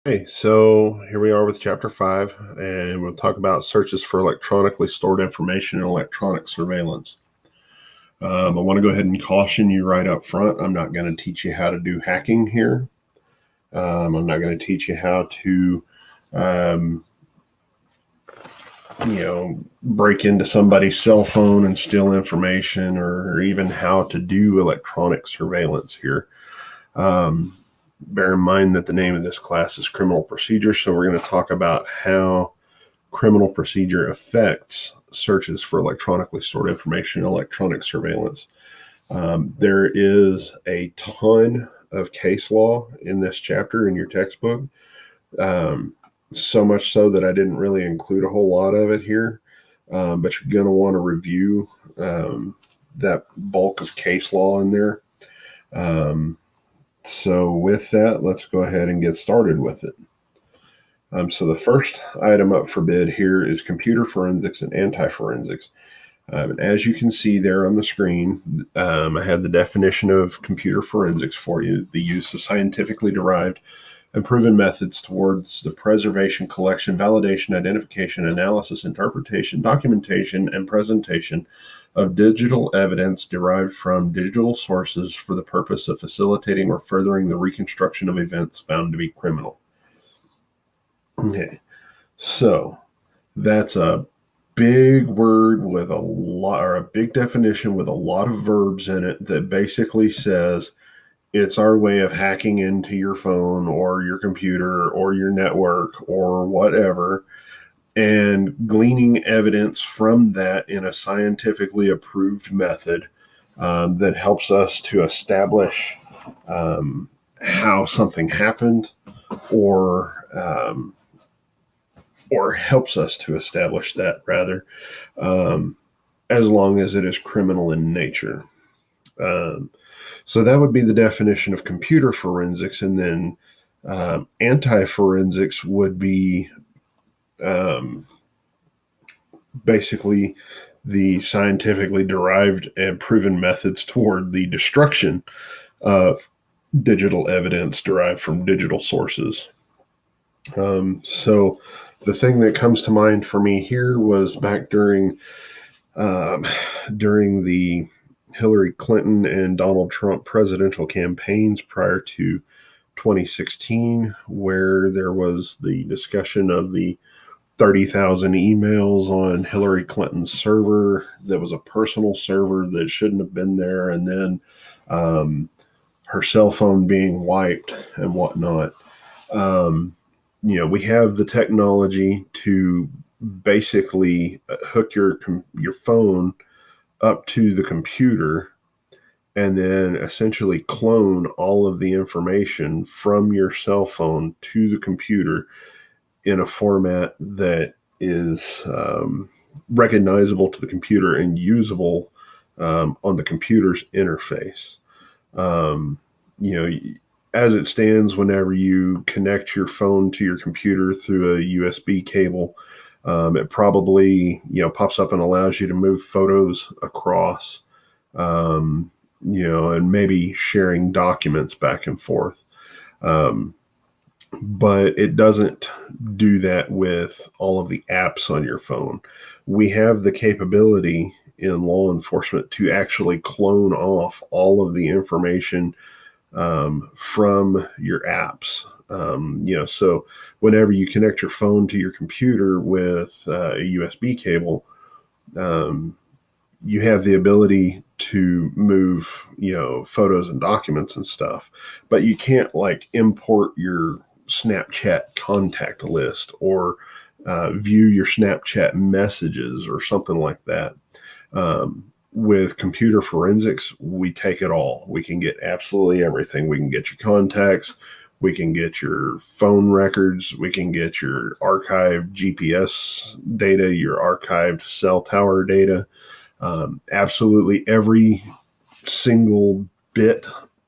Hey, so here we are with chapter 5, and we'll talk about searches for electronically stored information and electronic surveillance. I want to go ahead and caution you right up front. I'm not going to teach you how to do hacking here. I'm not going to teach you how to, um, break into somebody's cell phone and steal information, or even how to do electronic surveillance here. Um, Bear in mind that the name of this class is criminal procedure, so we're going to talk about how criminal procedure affects searches for electronically stored information, electronic surveillance. There is a ton of case law in this chapter in your textbook, um, so much so that I didn't really include a whole lot of it here. But you're going to want to review that bulk of case law in there. So, with that, let's go ahead and get started with it. So the first item up for bid here is computer forensics and anti-forensics. And as you can see there on the screen, I have the definition of computer forensics for you: the use of scientifically derived and proven methods towards the preservation, collection, validation, identification, analysis, interpretation, documentation, and presentation of digital evidence derived from digital sources for the purpose of facilitating or furthering the reconstruction of events found to be criminal. Okay, so that's a big word with a lot, or a big definition with a lot of verbs in it that basically says it's our way of hacking into your phone or your computer or your network or whatever, and gleaning evidence from that in a scientifically approved method that helps us to establish how something happened, or helps us to establish that, rather, um, as long as it is criminal in nature. Um, so that would be the definition of computer forensics. And then anti forensics would be um, basically the scientifically derived and proven methods toward the destruction of digital evidence derived from digital sources. So the thing that comes to mind for me here was back um, during the Hillary Clinton and Donald Trump presidential campaigns prior to 2016, where there was the discussion of the 30,000 emails on Hillary Clinton's server that was a personal server that shouldn't have been there, and then um, her cell phone being wiped and whatnot. Um, we have the technology to basically hook your phone up to the computer and then essentially clone all of the information from your cell phone to the computer in a format that is recognizable to the computer and usable on the computer's interface. Um, you know, as it stands, whenever you connect your phone to your computer through a USB cable, it probably pops up and allows you to move photos across, and maybe sharing documents back and forth. Um, but it doesn't do that with all of the apps on your phone. We have the capability in law enforcement to actually clone off all of the information from your apps. So whenever you connect your phone to your computer with a USB cable, um, you have the ability to move, photos and documents and stuff, but you can't like import your Snapchat contact list or view your Snapchat messages or something like that. With computer forensics, we take it all. We can get absolutely everything. We can get your contacts, we can get your phone records, we can get your archived GPS data, your archived cell tower data, absolutely every single bit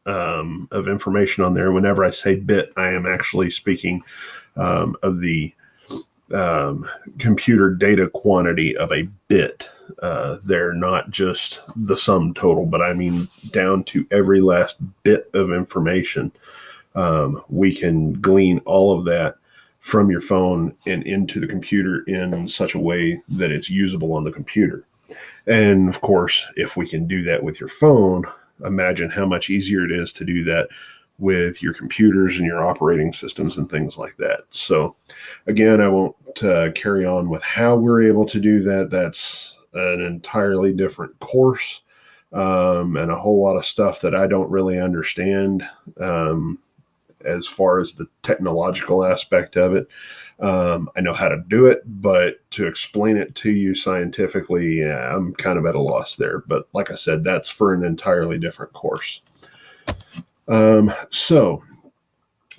of information on there. Whenever I say bit, I am actually speaking of the computer data quantity of a bit. They're not just the sum total, but I mean down to every last bit of information We can glean all of that from your phone and into the computer in such a way that it's usable on the computer. And of course, if we can do that with your phone, imagine how much easier it is to do that with your computers and your operating systems and things like that. So, again, I won't carry on with how we're able to do that. That's an entirely different course, and a whole lot of stuff that I don't really understand as far as the technological aspect of it. I know how to do it, but to explain it to you scientifically, yeah, I'm kind of at a loss there. But like I said, that's for an entirely different course. So,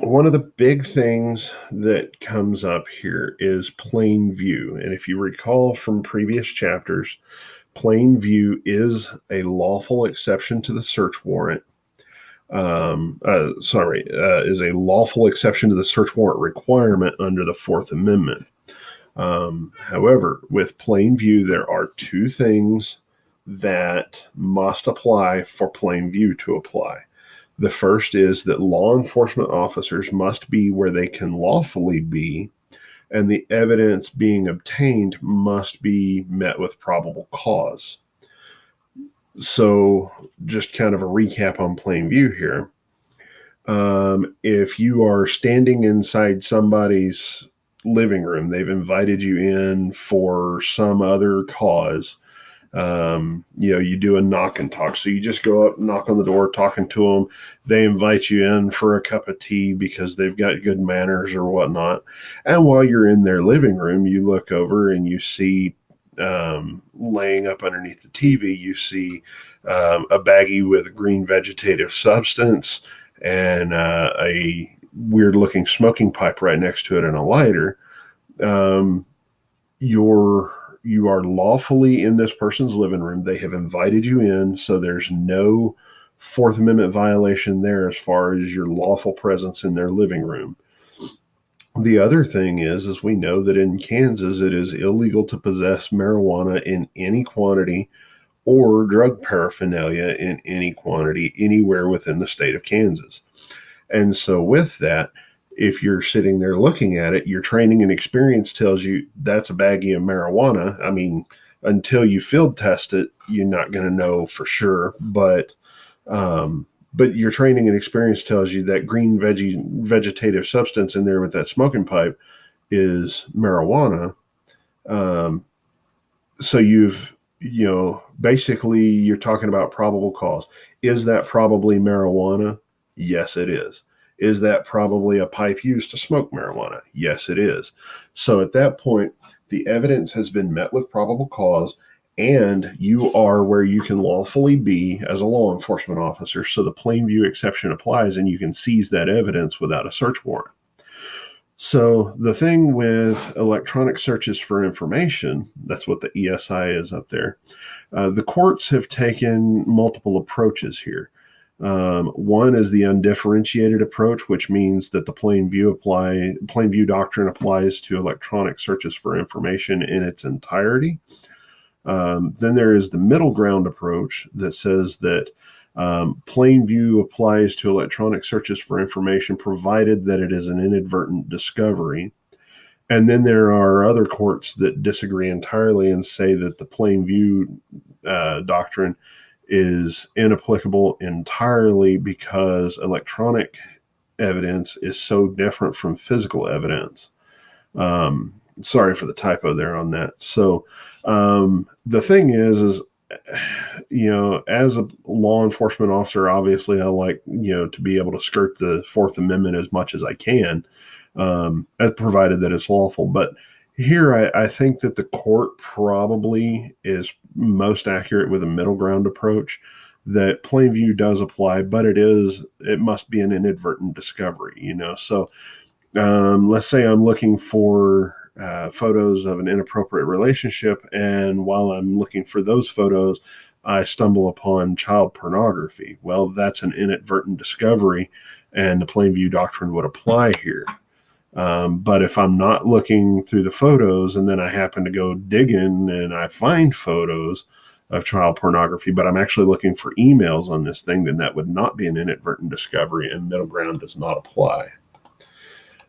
one of the big things that comes up here is plain view. And if you recall from previous chapters, plain view is a lawful exception to the search warrant. Is a lawful exception to the search warrant requirement under the Fourth Amendment. However, with plain view, there are two things that must apply for plain view to apply. The first is that law enforcement officers must be where they can lawfully be, and the evidence being obtained must be met with probable cause. So, just kind of a recap on plain view here. If you are standing inside somebody's living room, they've invited you in for some other cause. You do a knock and talk. So you just go up, knock on the door, talking to them. They invite you in for a cup of tea because they've got good manners or whatnot. And while you're in their living room, you look over and you see laying up underneath the TV, you see a baggie with a green vegetative substance and a weird looking smoking pipe right next to it and a lighter. You are lawfully in this person's living room. They have invited you in, so there's no Fourth Amendment violation there as far as your lawful presence in their living room. The other thing is we know that in Kansas, it is illegal to possess marijuana in any quantity or drug paraphernalia in any quantity anywhere within the state of Kansas. And so with that, if you're sitting there looking at it, your training and experience tells you that's a baggie of marijuana. I mean, until you field test it, you're not going to know for sure. But your training and experience tells you that green vegetative substance in there with that smoking pipe is marijuana. So basically you're talking about probable cause. Is that probably marijuana? Yes, it is. Is that probably a pipe used to smoke marijuana? Yes, it is. So at that point, the evidence has been met with probable cause, and you are where you can lawfully be as a law enforcement officer. So the plain view exception applies, and you can seize that evidence without a search warrant. So the thing with electronic searches for information, that's what the ESI is up there. The courts have taken multiple approaches here. One is the undifferentiated approach, which means that the plain view doctrine applies to electronic searches for information in its entirety. Then there is the middle ground approach that says that plain view applies to electronic searches for information provided that it is an inadvertent discovery. And then there are other courts that disagree entirely and say that the plain view doctrine is inapplicable entirely because electronic evidence is so different from physical evidence. Sorry for the typo there on that. So the thing is, as a law enforcement officer, obviously I like, to be able to skirt the Fourth Amendment as much as I can, provided that it's lawful. But here, I think that the court probably is most accurate with a middle ground approach, that plain view does apply, but it must be an inadvertent discovery, So let's say I'm looking for photos of an inappropriate relationship, and while I'm looking for those photos, I stumble upon child pornography. Well, that's an inadvertent discovery, and the plain view doctrine would apply here. But if I'm not looking through the photos and then I happen to go digging and I find photos, of child pornography, but I'm actually looking for emails on this thing, then that would not be an inadvertent discovery, and middle ground does not apply.